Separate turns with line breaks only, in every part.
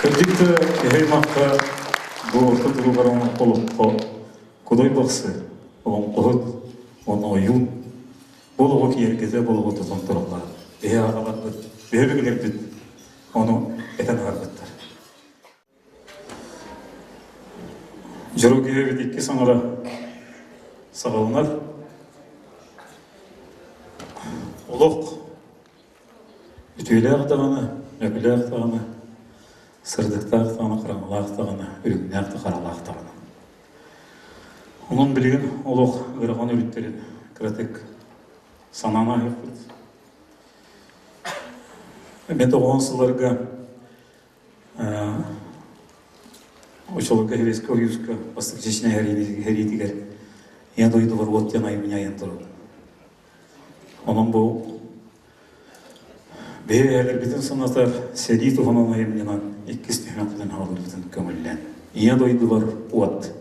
Кырдыкты эхеймакка буорты туругаран олукко кудой баксы олон кохут он оюн болого киергезе болого тутун турулар агаларбыт бебегилербит ону этен арбыттар жыруу кебебит икки саңара сагалыңар олок ütüyle aqtağını, öpüle aqtağını, sırdıkta aqtağını, kıramala aqtağını, ürünne aqtağını aqtağını. Onun bilgin oluq ırğan ürütlerin kritik sanana yapıd. Мен оған сыларға Очолуга Хевеско Юска, Восточная Херитигер, я дойду в рот, я на меня янтару. Onun bu Beyler bütün sanatlar sedi tuhanana yemlinan ikkis tühmetlen halı bütün kömüllen. İya doydu var uat.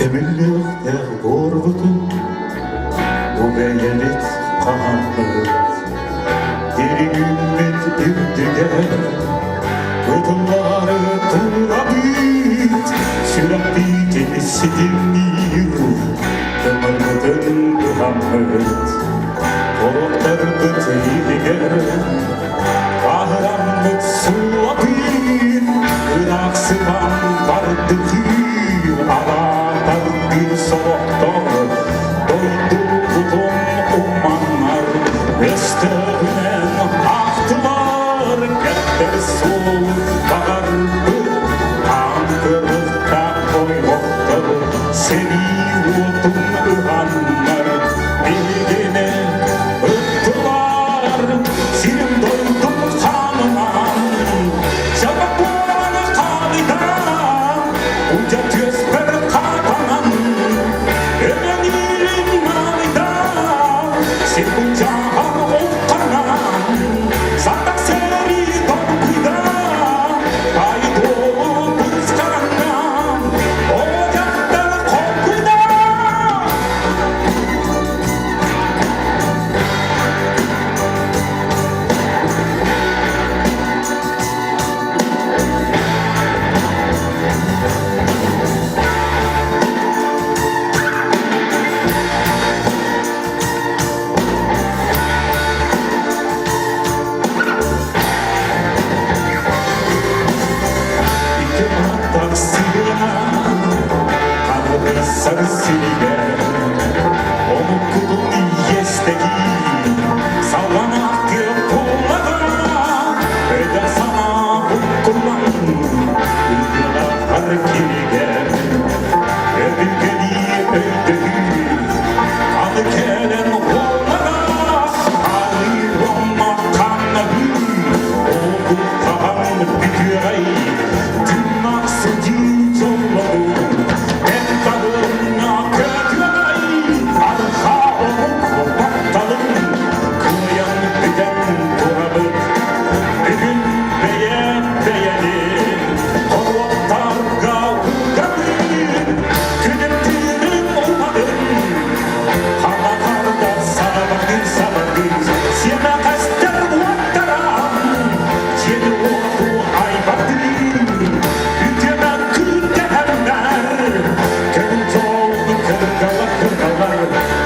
Kemillikler borvutun bu beyelit kanatlı diri ümmet irdiger Kıtınları turabit sürekli temsildir Ömrüdün Muhammed Koruklar kıtıydiger Kahranlık suabit Irak'sıdan vardı Ağatar bir soğuktur Doydu kutun ummanlar Östüğünen aktılar Getler soğuk bağırdı Ankırıkta koymuktur Seni utun ıhanlar Bilgine ıttılar Senin doydun kanınan Şabak bulanı kalidan Uca tüz Sarısıyla onu kulun iyesteki sallanak kullara eder sana bu kullan ülkeler harkilige evgeli öldüğü adı kelen oğlara ayrılma kanları o bu kahan bitiray tüm aksıcı yolları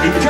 İki